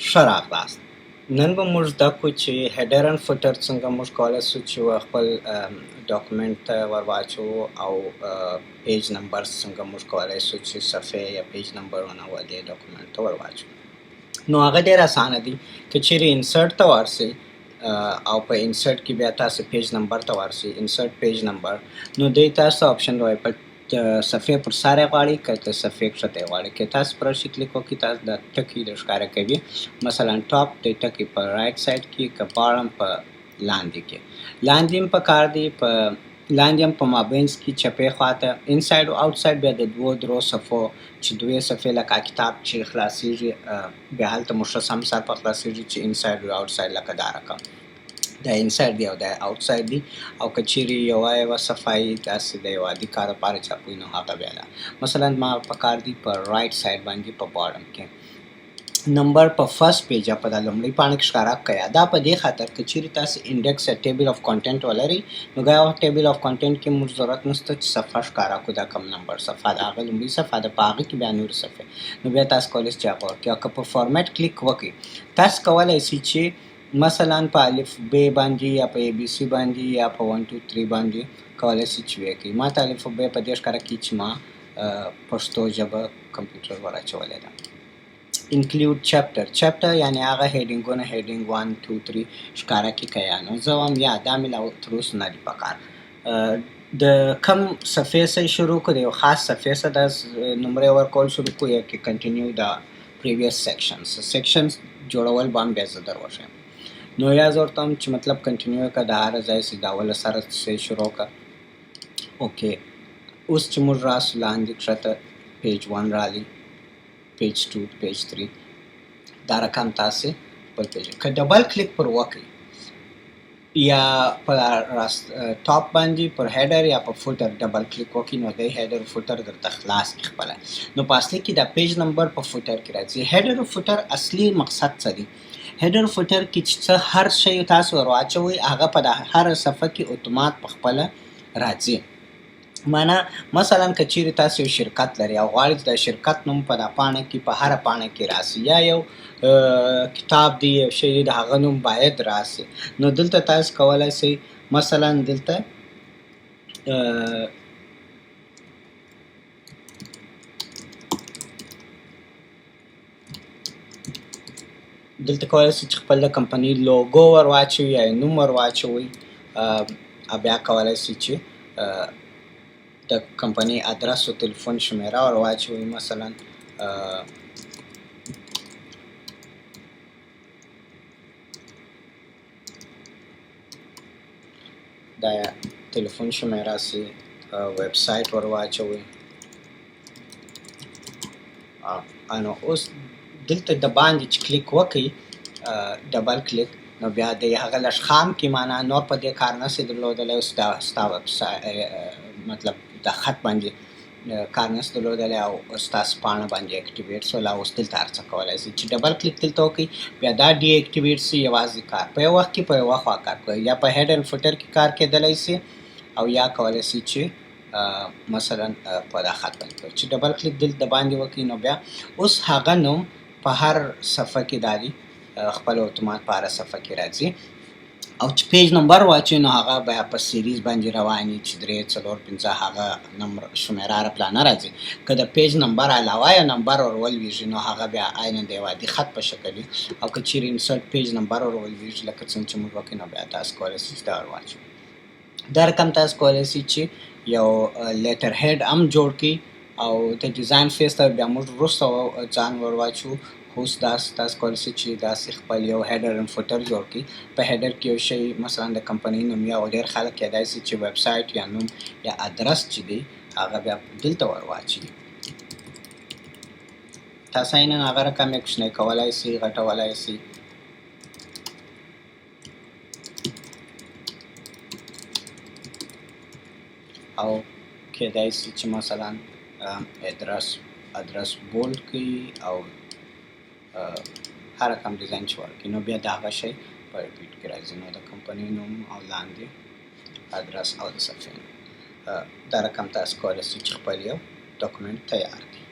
ښه راغلاست. نن به موږ زده کړو چې هیډر اند فوټر څنګه موږ کولی شو چې خپل ډاکومنټ ته ور واچوو او پیج نمبرز څنګه موږ کولی شو چې صفحې یا پیج نمبرونه دې ډاکومنټ ته ور واچوو. نو هغه ډېر اسانه دي. که چیرې انسرټ ته ورسئ او په انسرټ کې بیا تاسو پیج نمبر ته ورسئ، انسرټ پیج نمبر، نو دی تاسو آپشن وایي په صفحې پر سر یې غواړئ که د صفحې کښته یې غواړئ. که تاسو پر شي کلیک وکړئ تاسو د ټکي د ښکاره کوي، مثلا ټاپ د ټکي په رایټ سایډ کې، که باړم په لاندې کې. لاندې هم پکار دی، په لاندې هم په مابینځ کې چپې خواته انساید او آوټ ساید بیا د دوو درو صفحو چې دوې صفحې لکه کتاب چې خلاصېږي بیا هلته مو ښه سم سر په خلاصېږي چې انساید او آوټ ساید لکه دا رقم دا انساید دی او دا آوټ ساید دی. او که چیرې یوه صفحه یې داسې د یو عادي کار لپاره چاپوي نو هغه بیا ده. مثلا ما پکار دی په رایټ ساید باندې په باډم کې نمبر په فرست پیج په د لومړۍ پاڼه کې ښکاره کړئ. دا په دې خاطر که چیرې تاسو انډیکس یا ټیبل اف کانټینټ ولرئ نو دا ټیبل اف کانټینټ کې موږ ضرورت نشته چې صفحه ښکاره کړو، دا کم نمبر صفحه د هغه لومړۍ صفحه ده، په هغه کې بیا نورې صفحې نو بیا تاسو کولی شئ چې هغه ورکړئ. او که په فارمیټ کلیک وکړئ تاسو کولی شئ چې مثلا په الف ب باندې یا په ای بي سی باندې یا په 1 2 3 باندې کولی شئ چې وکړئ. ما ته الف ب په دې ښکاره کړي چې ما پښتو ژبه کمپیوټر ور اچولې ده. include chapter یعنی هغه هیډینګونه هیډینګ 1 2 3 ښکاره کې کیا نو زه هم یا دا مې لا تر اوسه نه دي پکار. د کم صفحې سره شروع کړو، یو خاص صفحې سره د نمرې ورکول شروع کړو یا کې کنټینیو د پریویس سیکشنز جوړول به هم بیا زه در وښیم. نو یا زه ورته هم چې مطلب کنټینیو کړه د هر ځای سې د اوله سره شروع کړه. اوکې اوس چې موږ راسو لاندې کښته پیج 1 رالي، پیج 2 پیج 3 دا رقم تاسې بل پیج که ډبل کلیک پر وکړئ یا پر ټاپ باندې پر هیډر یا په فوټر ډبل کلیک وکړئ نو دی هیډر فوټر درته خلاص کړي خپله. نو په اصلي کې دا پیج نمبر په فوټر کې راځي. هیډر فوټر اصلي مقصد څه دی؟ هیډر فوټر کې چې څه هر شی تاسو ور واچوئ هغه په هر صفحه کې اتومات په خپله راځي. معنا مثلا که چیرې تاسو یو شرکت لرئ او غواړئ د شرکت نوم په دا پاڼه کې په هره پاڼه کې راسي یا یو کتاب دی یو شی دی د هغه نوم باید راسي نو دلته تاسو کولی شئ مثلا دلته کولی شئ چې خپل د کمپنۍ لوګو ور واچوئ یا نوم ور واچوئ. بیا کولی شئ چې د کمپنۍ ادرس او تلیفون شمیره ور واچوئ، مثلا دا تلیفون شمیره سي، ویب سایټ ور واچوئ. نو اوس دلته د باندې چې کلیک وکړئ ډبل کلیک نو بیا د هغه لږ خام کې معنا نور په دې کار نشي درلودلی. اوس ستا ویب مطلب د خط باندې کار نشي درلودلی او ستاسو پاڼه باندې اکټیویټ شول او اوس دلته هر څه کولی شئ چې ډبل کلیک دلته وکړئ بیا دا ډي اکټیویټ شي. یوازې کار په یو وخت کې په یوه خوا کار کوي، یا په هیډر فوټر کې کار کېدلی شي او یا کولی شئ چې مثلا په دا خط باندې کوي چې ډبل کلیک دلته د باندې وکړئ نو بیا اوس هغه نوم په هر صفحه کې داري خپل اتومات په هره صفحه کې راځي. او چې پیج نمبر واچوي نو هغه بیا په سیریز باندې رواني چې 3 4 5 هغه نمبر شمیره را پلانه راځي. که د پیج نمبر علاوه یا نمبر ور ولویږي نو هغه بیا عین د یو عادي خط په شکل وي. او که چیرې انسرټ پیج نمبر ور ولویږي لکه څنګه چې موږ وکړو نو بیا تاسو کولی شئ چې دا ور واچوئ. دا رقم تاسو کولی شئ چې یو لیټر هیډ هم جوړ کړئ او د ډیزاین فیس ته بیا موږ وروسته ځان ور واچو. خو اوس تاسو کولی شئ چې داسې خپل یو هیډر اند فوټر جوړ کړئ. په هیډر کې یو شی مثلا د کمپنۍ نوم یا ډېر خلک کیدای شي چې ویب سایټ یا نوم یا ادرس چې دی هغه بیا دلته ور واچوي. تاسو عیناً هغه رقم یې کوچنی کولی شئ، غټولی شئ. او کیدای شي چې مثلا ادرس بولډ کړئ او هر رقم ډیزاین چې ورکړي نو بیا د هغه شی په ریپیټ کې راځي. نو د کمپنۍ نوم او لاندې ادرس او د صفحې نوم دا رقم تاسو کولی شئ چې خپل یو ډاکومنټ تیار کړئ.